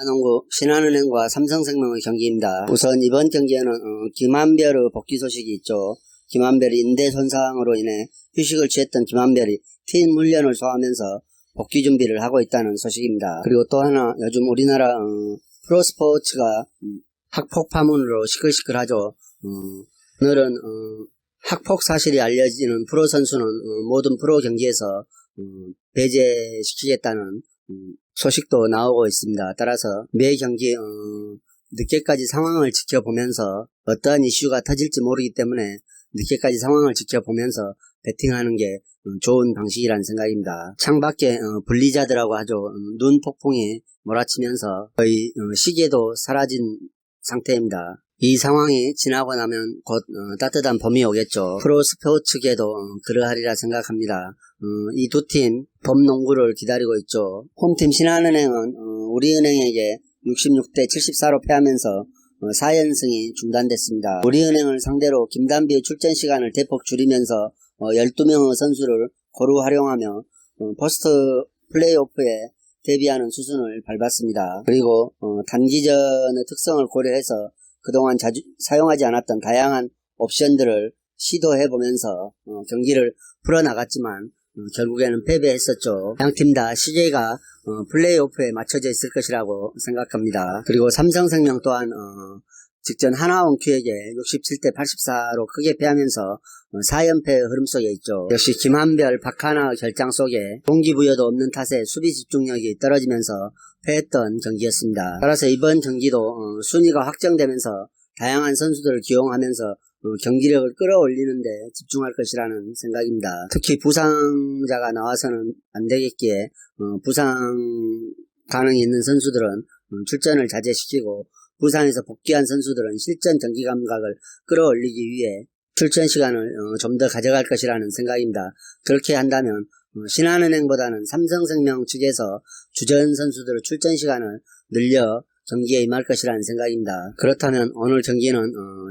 농구 신한은행과 삼성생명의 경기입니다. 우선 이번 경기에는 김한별의 복귀 소식이 있죠. 김한별이 인대 손상으로 인해 휴식을 취했던 김한별이 팀 훈련을 소화하면서 복귀 준비를 하고 있다는 소식입니다. 그리고 또 하나, 요즘 우리나라 프로스포츠가 학폭 파문으로 시끌시끌하죠. 오늘은 학폭 사실이 알려지는 프로 선수는 모든 프로 경기에서 배제시키겠다는 소식도 나오고 있습니다. 따라서 매 경기 늦게까지 상황을 지켜보면서 어떠한 이슈가 터질지 모르기 때문에 늦게까지 상황을 지켜보면서 배팅하는 게 좋은 방식이라는 생각입니다. 창밖에 블리자드라고 하죠. 눈 폭풍이 몰아치면서 거의 시계도 사라진 상태입니다. 이 상황이 지나고 나면 곧 따뜻한 봄이 오겠죠. 프로 스포츠계도 그러하리라 생각합니다. 이 두 팀 봄농구를 기다리고 있죠. 홈팀 신한은행은 우리은행에게 66대 74로 패하면서 4연승이 중단됐습니다. 우리은행을 상대로 김단비의 출전 시간을 대폭 줄이면서 12명의 선수를 고루 활용하며 포스트 플레이오프에 대비하는 수순을 밟았습니다. 그리고 단기전의 특성을 고려해서 그동안 자주 사용하지 않았던 다양한 옵션들을 시도해보면서 경기를 풀어나갔지만 결국에는 패배했었죠. 양팀 다 시계가 플레이오프에 맞춰져 있을 것이라고 생각합니다. 그리고 삼성생명 또한 직전 하나원큐에게 67대 84로 크게 패하면서 4연패의 흐름 속에 있죠. 역시 김한별, 박하나의 결장 속에 동기부여도 없는 탓에 수비 집중력이 떨어지면서 패했던 경기였습니다. 따라서 이번 경기도 순위가 확정되면서 다양한 선수들을 기용하면서 경기력을 끌어올리는데 집중할 것이라는 생각입니다. 특히 부상자가 나와서는 안 되겠기에 부상 가능이 있는 선수들은 출전을 자제시키고 부상에서 복귀한 선수들은 실전 경기 감각을 끌어올리기 위해 출전 시간을 좀 더 가져갈 것이라는 생각입니다. 그렇게 한다면 신한은행보다는 삼성생명 측에서 주전 선수들의 출전 시간을 늘려 경기에 임할 것이라는 생각입니다. 그렇다면 오늘 경기는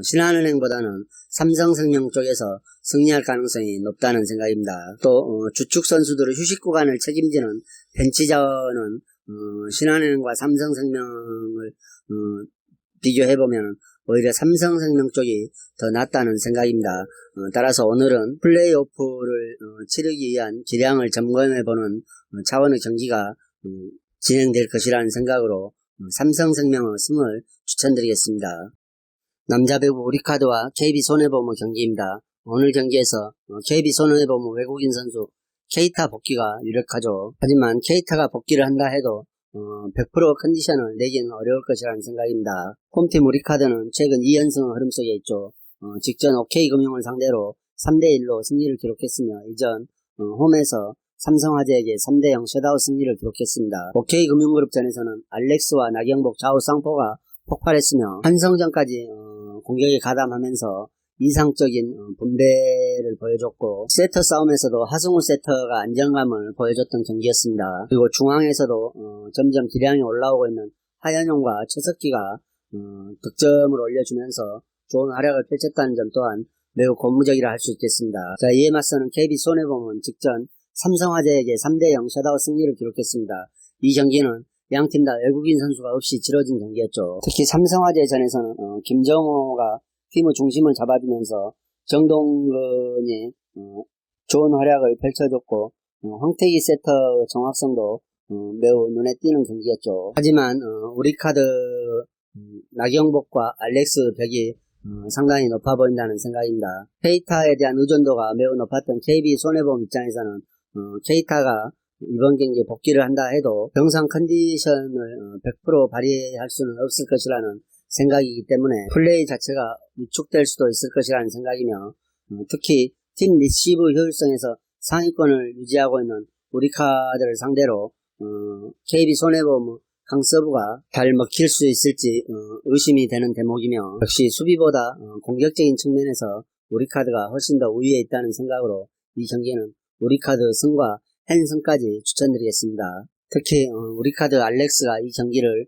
신한은행보다는 삼성생명 쪽에서 승리할 가능성이 높다는 생각입니다. 또 주축 선수들의 휴식 구간을 책임지는 벤치 자원은 신한은행과 삼성생명을 비교해보면 오히려 삼성생명 쪽이 더 낫다는 생각입니다. 따라서 오늘은 플레이오프를 치르기 위한 기량을 점검해보는 차원의 경기가 진행될 것이라는 생각으로 삼성생명의 승을 추천드리겠습니다. 남자 배구 우리카드와 KB손해보험 경기입니다. 오늘 경기에서 KB손해보험 외국인 선수 케이타 복귀가 유력하죠. 하지만 케이타가 복귀를 한다 해도 100% 컨디션을 내기는 어려울 것이라는 생각입니다. 홈팀 우리카드는 최근 2연승의 흐름 속에 있죠. 직전 OK금융을 상대로 3대1로 승리를 기록했으며 이전 홈에서 삼성화재에게 3대0 셧아웃 승리를 기록했습니다. OK금융그룹전에서는 알렉스와 나경복 좌우 쌍포가 폭발했으며 한성전까지 공격에 가담하면서 이상적인 분배를 보여줬고 세터 싸움에서도 하승우 세터가 안정감을 보여줬던 경기였습니다. 그리고 중앙에서도 점점 기량이 올라오고 있는 하현용과 최석기가 득점을 올려주면서 좋은 활약을 펼쳤다는 점 또한 매우 고무적이라 할 수 있겠습니다. 자, 이에 맞서는 KB손해보험은 직전 삼성화재에게 3대0 셧아웃 승리를 기록했습니다. 이 경기는 양팀 다 외국인 선수가 없이 치러진 경기였죠. 특히 삼성화재전에서는 김정호가 팀의 중심을 잡아주면서 정동근이 좋은 활약을 펼쳐줬고 황태기 세터의 정확성도 매우 눈에 띄는 경기였죠. 하지만 우리카드 나경복과 알렉스 벽이 상당히 높아 보인다는 생각입니다. 케이타에 대한 의존도가 매우 높았던 KB손해보험 입장에서는 케이타가 이번 경기에 복귀를 한다 해도 정상 컨디션을 100% 발휘할 수는 없을 것이라는 생각이기 때문에 플레이 자체가 위축될 수도 있을 것이라는 생각이며 특히 팀 리시브 효율성에서 상위권을 유지하고 있는 우리카드를 상대로 KB손해보험 강서부가 잘 먹힐 수 있을지 의심이 되는 대목이며 역시 수비보다 공격적인 측면에서 우리카드가 훨씬 더 우위에 있다는 생각으로 이 경기는 우리카드 승과 헨승까지 추천드리겠습니다. 특히 우리카드 알렉스가 이 경기를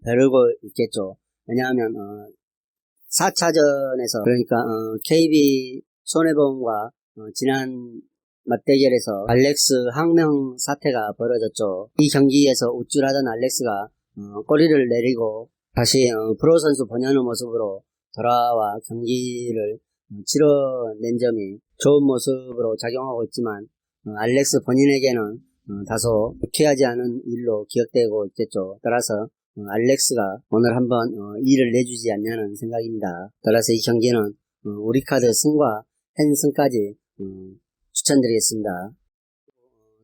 벼르고 있겠죠. 왜냐하면 4차전에서 그러니까 KB손해보험과 지난 맞대결에서 알렉스 항명 사태가 벌어졌죠. 이 경기에서 우쭐하던 알렉스가 꼬리를 내리고 다시 프로 선수 본연의 모습으로 돌아와 경기를 치러낸 점이 좋은 모습으로 작용하고 있지만 알렉스 본인에게는 다소 유쾌하지 않은 일로 기억되고 있겠죠. 따라서 알렉스가 오늘 한번 이를 내주지 않냐는 생각입니다. 따라서 이 경기는 우리카드 승과 펜승까지 추천드리겠습니다.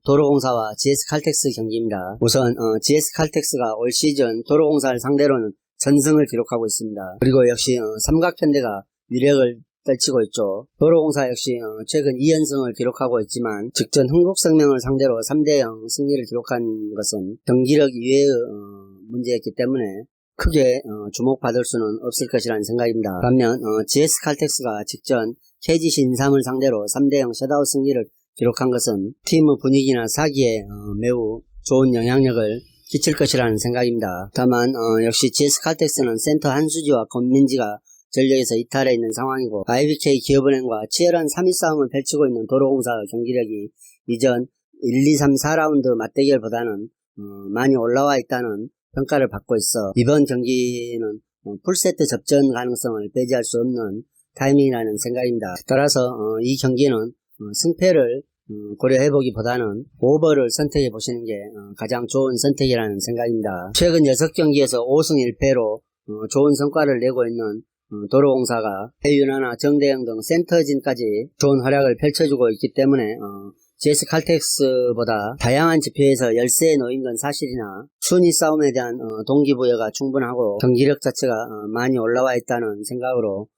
도로공사와 GS칼텍스 경기입니다. 우선 GS칼텍스가 올 시즌 도로공사를 상대로는 전승을 기록하고 있습니다. 그리고 역시 삼각편대가 위력을 떨치고 있죠. 도로공사 역시 최근 2연승을 기록하고 있지만 직전 흥국생명을 상대로 3대0 승리를 기록한 것은 경기력 이외의 문제였기 때문에 크게 주목받을 수는 없을 것이라는 생각입니다. 반면 GS칼텍스가 직전 KGC 인삼을 상대로 3대0 셧아웃 승리를 기록한 것은 팀의 분위기나 사기에 매우 좋은 영향력을 끼칠 것이라는 생각입니다. 다만 역시 GS칼텍스는 센터 한수지와 권민지가 전력에서 이탈해 있는 상황이고 IBK 기업은행과 치열한 3위 싸움을 펼치고 있는 도로공사 경기력이 이전 1, 2, 3, 4라운드 맞대결보다는 많이 올라와 있다는 평가를 받고 있어 이번 경기는 풀세트 접전 가능성을 배제할 수 없는 타이밍이라는 생각입니다. 따라서 이 경기는 승패를 고려해보기보다는 오버를 선택해보시는 게 가장 좋은 선택이라는 생각입니다. 최근 6경기에서 5승 1패로 좋은 성과를 내고 있는 도로공사가 해윤아나 정대영 등 센터진까지 좋은 활약을 펼쳐주고 있기 때문에 GS칼텍스보다 다양한 지표에서 열세에 놓인 건 사실이나 순위 싸움에 대한 동기부여가 충분하고 경기력 자체가 많이 올라와 있다는 생각으로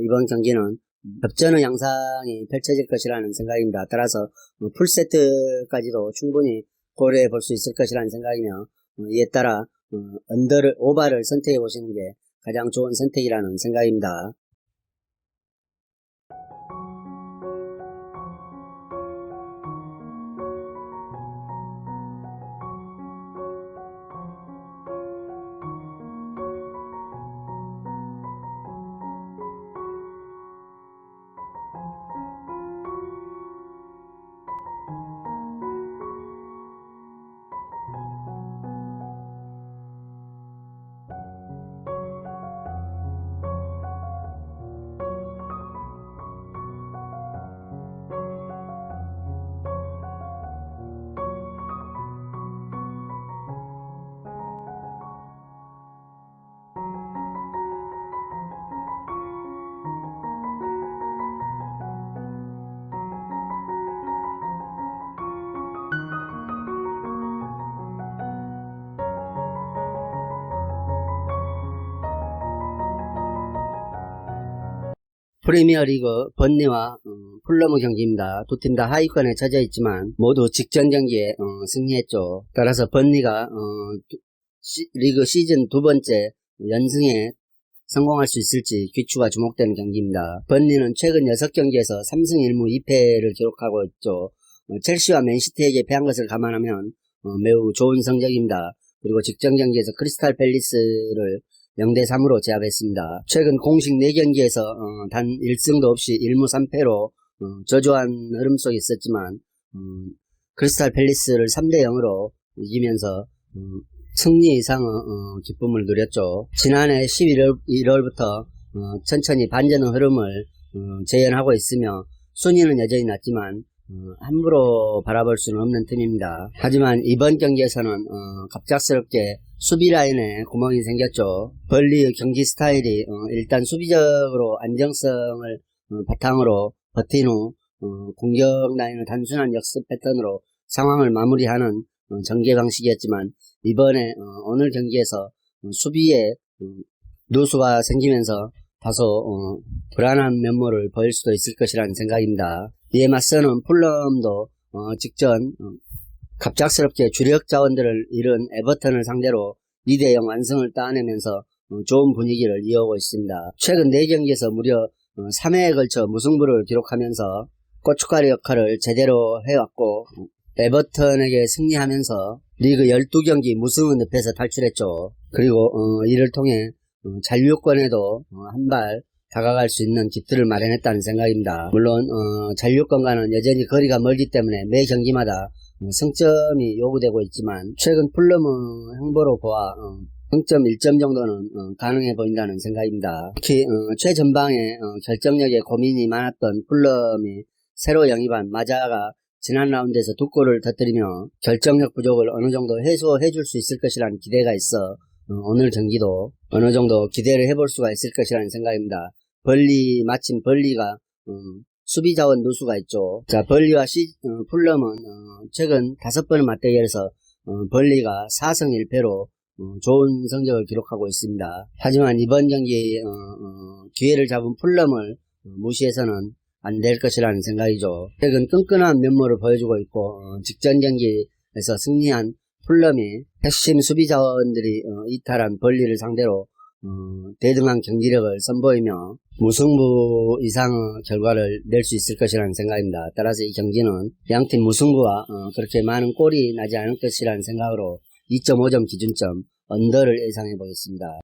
이번 경기는 접전의 양상이 펼쳐질 것이라는 생각입니다. 따라서 풀세트까지도 충분히 고려해 볼 수 있을 것이라는 생각이며 이에 따라 오버를 선택해 보시는 게 가장 좋은 선택이라는 생각입니다. 프리미어리그 번니와 풀러무 경기입니다. 두 팀 다 하위권에 처져 있지만 모두 직전 경기에 승리했죠. 따라서 번니가 리그 시즌 두 번째 연승에 성공할 수 있을지 귀추가 주목되는 경기입니다. 번니는 최근 6경기에서 3승 1무 2패를 기록하고 있죠. 첼시와 맨시티에게 패한 것을 감안하면 매우 좋은 성적입니다. 그리고 직전 경기에서 크리스탈 팰리스를 0대3으로 제압했습니다. 최근 공식 4경기에서 단 1승도 없이 1무 3패로 저조한 흐름 속에 있었지만 크리스탈 팰리스를 3대0으로 이기면서 승리 이상의 기쁨을 누렸죠. 지난해 11월부터 천천히 반전의 흐름을 재현하고 있으며 순위는 여전히 낮지만 함부로 바라볼 수는 없는 팀입니다. 하지만 이번 경기에서는 갑작스럽게 수비 라인에 구멍이 생겼죠. 벌리의 경기 스타일이 일단 수비적으로 안정성을 바탕으로 버틴 후 공격 라인의 단순한 역습 패턴으로 상황을 마무리하는 전개 방식이었지만 이번에 오늘 경기에서 수비에 누수가 생기면서 다소 불안한 면모를 보일 수도 있을 것이라는 생각입니다. 이에 맞서는 풀럼도 직전 갑작스럽게 주력 자원들을 잃은 에버턴을 상대로 2대0 완승을 따내면서 좋은 분위기를 이어오고 있습니다. 최근 4경기에서 무려 3회에 걸쳐 무승부를 기록하면서 고춧가루 역할을 제대로 해왔고 에버턴에게 승리하면서 리그 12경기 무승의 늪에서 탈출했죠. 그리고 이를 통해 잔류권에도 한 발 다가갈 수 있는 기틀을 마련했다는 생각입니다. 물론 잔류권과는 여전히 거리가 멀기 때문에 매 경기마다 승점이 요구되고 있지만 최근 풀럼의 행보로 보아 승점 1점 정도는 가능해 보인다는 생각입니다. 특히 최전방에 결정력에 고민이 많았던 풀럼이 새로 영입한 마자가 지난 라운드에서 두 골을 터뜨리며 결정력 부족을 어느 정도 해소해 줄 수 있을 것이라는 기대가 있어 오늘 경기도 어느 정도 기대를 해볼 수가 있을 것이라는 생각입니다. 마침 벌리가 수비 자원 누수가 있죠. 자, 벌리와 풀럼은 최근 5번의 맞대결에서 벌리가 4승 1패로 좋은 성적을 기록하고 있습니다. 하지만 이번 경기 기회를 잡은 풀럼을 무시해서는 안 될 것이라는 생각이죠. 최근 끈끈한 면모를 보여주고 있고 직전 경기에서 승리한 풀럼이 핵심 수비 자원들이 이탈한 벌리를 상대로 대등한 경기력을 선보이며 무승부 이상의 결과를 낼 수 있을 것이라는 생각입니다. 따라서 이 경기는 양팀 무승부와 그렇게 많은 골이 나지 않을 것이라는 생각으로 2.5점 기준점 언더를 예상해 보겠습니다.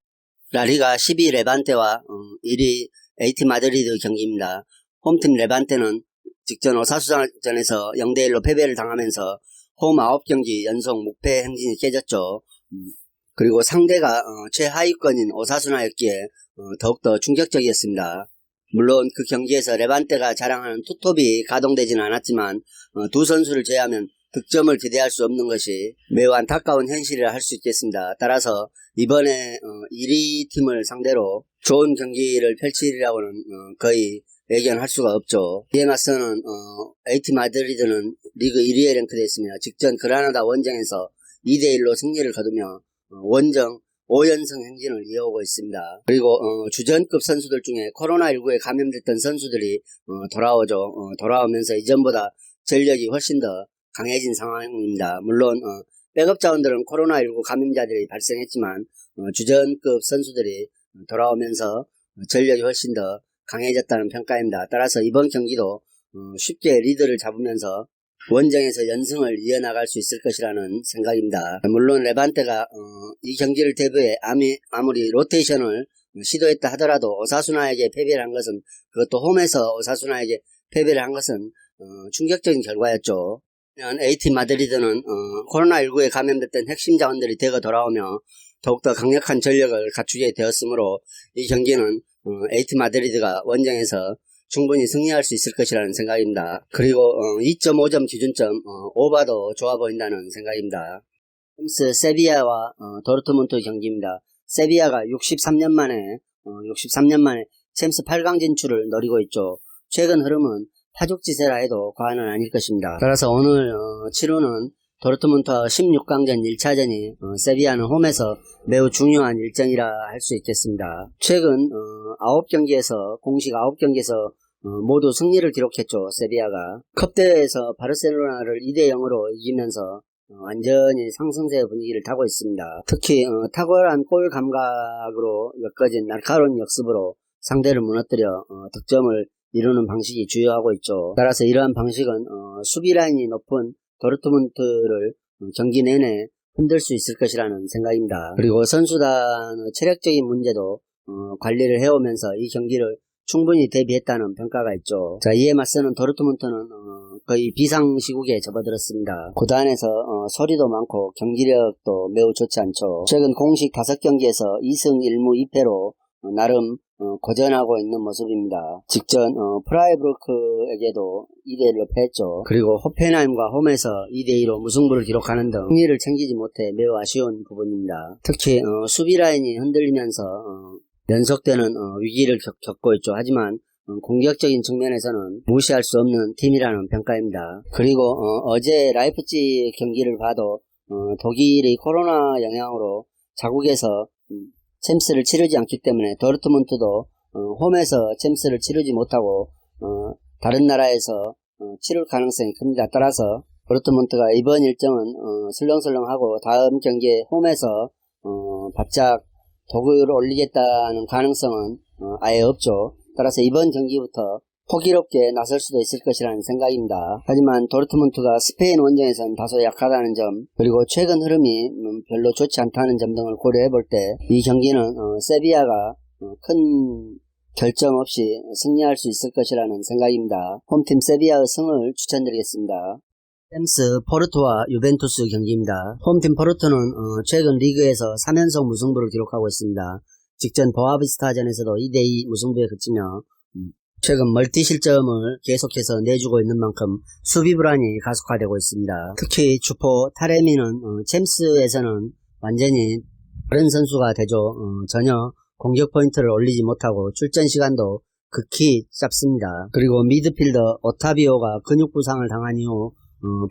라리가 12위 레반테와 1위 에이티 마드리드 경기입니다. 홈팀 레반테는 직전 오사수전에서 0대1로 패배를 당하면서 홈 9경기 연속 무패 행진이 깨졌죠. 그리고 상대가 최하위권인 오사수나였기에 더욱더 충격적이었습니다. 물론 그 경기에서 레반테가 자랑하는 투톱이 가동되지는 않았지만 두 선수를 제외하면 득점을 기대할 수 없는 것이 매우 안타까운 현실이라 할 수 있겠습니다. 따라서 이번에 1위 팀을 상대로 좋은 경기를 펼치리라고는 거의 예견할 수가 없죠. 이에 맞서는 에이티 마드리드는 리그 1위에 랭크되어 있습니다. 직전 그라나다 원정에서 2대1로 승리를 거두며 원정 5연승 행진을 이어오고 있습니다. 그리고 주전급 선수들 중에 코로나19에 감염됐던 선수들이 돌아오면서 이전보다 전력이 훨씬 더 강해진 상황입니다. 물론 백업 자원들은 코로나19 감염자들이 발생했지만 주전급 선수들이 돌아오면서 전력이 훨씬 더 강해졌다는 평가입니다. 따라서 이번 경기도 쉽게 리드를 잡으면서 원정에서 연승을 이어나갈 수 있을 것이라는 생각입니다. 물론 레반테가 이 경기를 대비해 아무리 로테이션을 시도했다 하더라도 오사수나에게 패배를 한 것은, 그것도 홈에서 오사수나에게 패배를 한 것은 충격적인 결과였죠. 에이티 마드리드는 코로나19에 감염됐던 핵심 자원들이 대거 돌아오며 더욱더 강력한 전력을 갖추게 되었으므로 이 경기는 에이티 마드리드가 원정에서 충분히 승리할 수 있을 것이라는 생각입니다. 그리고 2.5점 기준점 오바도 좋아 보인다는 생각입니다. 세비야와 도르트문트 경기입니다. 세비야가 63년 만에 챔스 8강 진출을 노리고 있죠. 최근 흐름은 파죽지세라 해도 과언은 아닐 것입니다. 따라서 오늘 치루는 도르트문트와 16강전 1차전이 세비야는 홈에서 매우 중요한 일정이라 할 수 있겠습니다. 최근 9경기에서 공식 9경기에서 모두 승리를 기록했죠. 세비야가 컵대회에서 바르셀로나를 2대0으로 이기면서 완전히 상승세 분위기를 타고 있습니다. 특히 탁월한 골 감각으로 엮어진 날카로운 역습으로 상대를 무너뜨려 득점을 이루는 방식이 주요하고 있죠. 따라서 이러한 방식은 수비 라인이 높은 도르트문트를 경기 내내 흔들 수 있을 것이라는 생각입니다. 그리고 선수단의 체력적인 문제도 관리를 해오면서 이 경기를 충분히 대비했다는 평가가 있죠. 자, 이에 맞서는 도르트문트는 거의 비상시국에 접어들었습니다. 구단에서 소리도 많고 경기력도 매우 좋지 않죠. 최근 공식 5경기에서 2승 1무 2패로 나름 고전하고 있는 모습입니다. 직전 프라이부르크에게도 2대1로 패했죠. 그리고 호펜하임과 홈에서 2대2로 무승부를 기록하는 등 승리를 챙기지 못해 매우 아쉬운 부분입니다. 특히 수비 라인이 흔들리면서 연속되는 위기를 겪고 있죠. 하지만 공격적인 측면에서는 무시할 수 없는 팀이라는 평가입니다. 그리고 어제 라이프치히 경기를 봐도 독일이 코로나 영향으로 자국에서 챔스를 치르지 않기 때문에 도르트문트도 홈에서 챔스를 치르지 못하고 다른 나라에서 치를 가능성이 큽니다. 따라서 도르트문트가 이번 일정은 설렁설렁하고 다음 경기에 홈에서 바짝 독을 올리겠다는 가능성은 아예 없죠. 따라서 이번 경기부터 호기롭게 나설 수도 있을 것이라는 생각입니다. 하지만 도르트문트가 스페인 원정에서는 다소 약하다는 점, 그리고 최근 흐름이 별로 좋지 않다는 점 등을 고려해 볼 때 이 경기는 세비야가 큰 결점 없이 승리할 수 있을 것이라는 생각입니다. 홈팀 세비야의 승을 추천드리겠습니다. 챔스 포르투와 유벤투스 경기입니다. 홈팀 포르투는 최근 리그에서 3연속 무승부를 기록하고 있습니다. 직전 보아비스타전에서도 2대2 무승부에 그치며 최근 멀티 실점을 계속해서 내주고 있는 만큼 수비 불안이 가속화되고 있습니다. 특히 주포 타레미는 챔스에서는 완전히 다른 선수가 되죠. 전혀 공격 포인트를 올리지 못하고 출전 시간도 극히 짧습니다. 그리고 미드필더 오타비오가 근육 부상을 당한 이후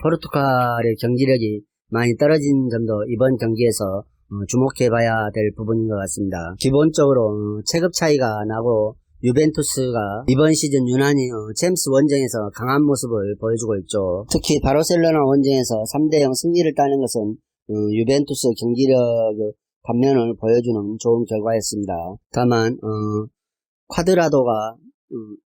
포르투갈의 경기력이 많이 떨어진 점도 이번 경기에서 주목해봐야 될 부분인 것 같습니다. 기본적으로 체급 차이가 나고 유벤투스가 이번 시즌 유난히 챔스 원정에서 강한 모습을 보여주고 있죠. 특히 바르셀로나 원정에서 3대0 승리를 따는 것은 유벤투스 경기력의 반면을 보여주는 좋은 결과였습니다. 다만 쿼드라도가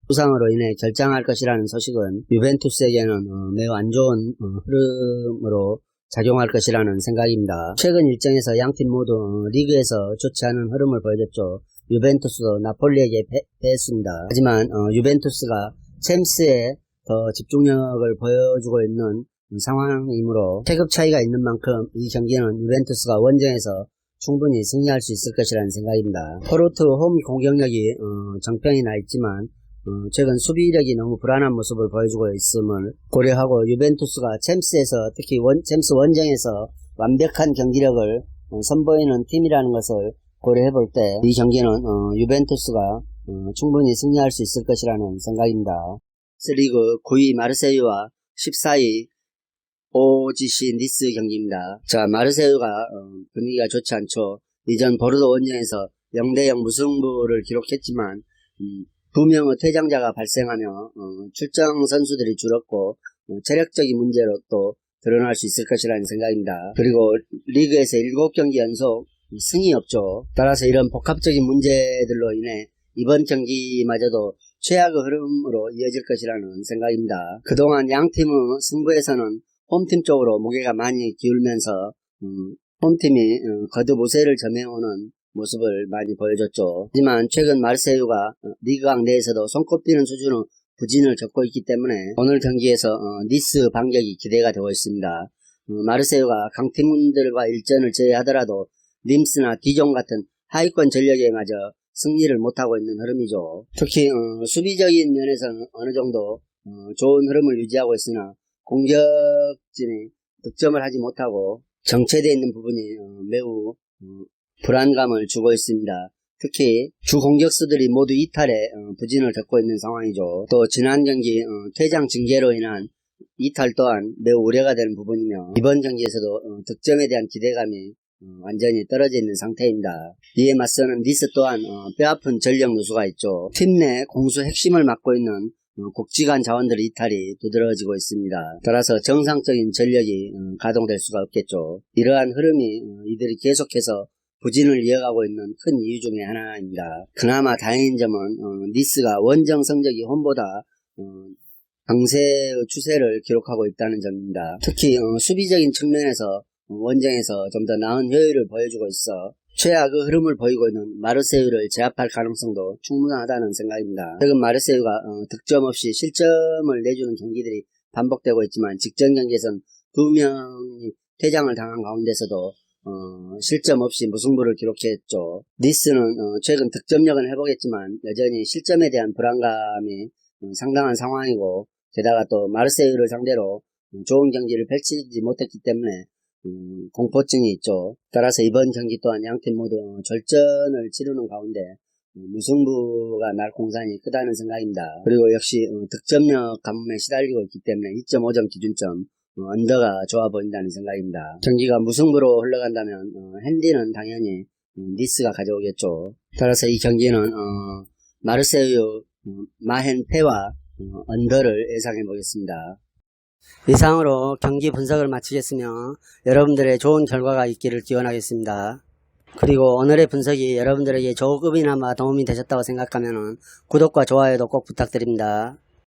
부상으로 인해 결장할 것이라는 소식은 유벤투스에게는 매우 안 좋은 흐름으로 작용할 것이라는 생각입니다. 최근 일정에서 양팀 모두 리그에서 좋지 않은 흐름을 보여줬죠. 유벤투스도 나폴리에게 패했습니다. 하지만 유벤투스가 챔스에 더 집중력을 보여주고 있는 상황이므로 체급 차이가 있는 만큼 이 경기는 유벤투스가 원정에서 충분히 승리할 수 있을 것이라는 생각입니다. 포르투 홈 공격력이 정평이 나 있지만 최근 수비력이 너무 불안한 모습을 보여주고 있음을 고려하고 유벤투스가 챔스에서 특히 챔스 원정에서 완벽한 경기력을 선보이는 팀이라는 것을 고려해볼 때 이 경기는 유벤투스가 충분히 승리할 수 있을 것이라는 생각입니다. 리그 9위 마르세유와 14위 OGC 니스 경기입니다. 자, 마르세유가 분위기가 좋지 않죠. 이전 보르도 원정에서 0대0 무승부를 기록했지만 2명의 퇴장자가 발생하며 출정 선수들이 줄었고 체력적인 문제로 또 드러날 수 있을 것이라는 생각입니다. 그리고 리그에서 7경기 연속 승이 없죠. 따라서 이런 복합적인 문제들로 인해 이번 경기마저도 최악의 흐름으로 이어질 것이라는 생각입니다. 그동안 양팀의 승부에서는 홈팀 쪽으로 무게가 많이 기울면서 홈팀이 거듭 우세를 점해오는 모습을 많이 보여줬죠. 하지만 최근 마르세유가 리그왕 내에서도 손꼽히는 수준의 부진을 겪고 있기 때문에 오늘 경기에서 니스 반격이 기대가 되고 있습니다. 마르세유가 강팀들과 일전을 제외하더라도 림스나 디종 같은 하위권 전력에 마저 승리를 못하고 있는 흐름이죠. 특히 수비적인 면에서는 어느 정도 좋은 흐름을 유지하고 있으나 공격진이 득점을 하지 못하고 정체되어 있는 부분이 매우 불안감을 주고 있습니다. 특히 주 공격수들이 모두 이탈에 부진을 겪고 있는 상황이죠. 또 지난 경기 퇴장 징계로 인한 이탈 또한 매우 우려가 되는 부분이며 이번 경기에서도 득점에 대한 기대감이 완전히 떨어져 있는 상태입니다. 이에 맞서는 니스 또한 뼈아픈 전력 누수가 있죠. 팀 내 공수 핵심을 맡고 있는 국지간 자원들의 이탈이 두드러지고 있습니다. 따라서 정상적인 전력이 가동될 수가 없겠죠. 이러한 흐름이 이들이 계속해서 부진을 이어가고 있는 큰 이유 중에 하나입니다. 그나마 다행인 점은 니스가 원정 성적이 홈보다 강세의 추세를 기록하고 있다는 점입니다. 특히 수비적인 측면에서 원정에서 좀 더 나은 효율을 보여주고 있어 최악의 흐름을 보이고 있는 마르세유를 제압할 가능성도 충분하다는 생각입니다. 최근 마르세유가 득점 없이 실점을 내주는 경기들이 반복되고 있지만 직전 경기에선 2명이 퇴장을 당한 가운데서도 실점 없이 무승부를 기록했죠. 니스는 최근 득점력은 회복했지만 여전히 실점에 대한 불안감이 상당한 상황이고 게다가 또 마르세유를 상대로 좋은 경기를 펼치지 못했기 때문에 공포증이 있죠. 따라서 이번 경기 또한 양팀 모두 절전을 치르는 가운데 무승부가 날 공산이 크다는 생각입니다. 그리고 역시 득점력 가뭄에 시달리고 있기 때문에 2.5점 기준점 언더가 좋아 보인다는 생각입니다. 경기가 무승부로 흘러간다면 핸디는 당연히 니스가 가져오겠죠. 따라서 이 경기는 마르세유 마헨 패와 언더를 예상해 보겠습니다. 이상으로 경기 분석을 마치겠으며 여러분들의 좋은 결과가 있기를 기원하겠습니다. 그리고 오늘의 분석이 여러분들에게 조금이나마 도움이 되셨다고 생각하면 구독과 좋아요도 꼭 부탁드립니다.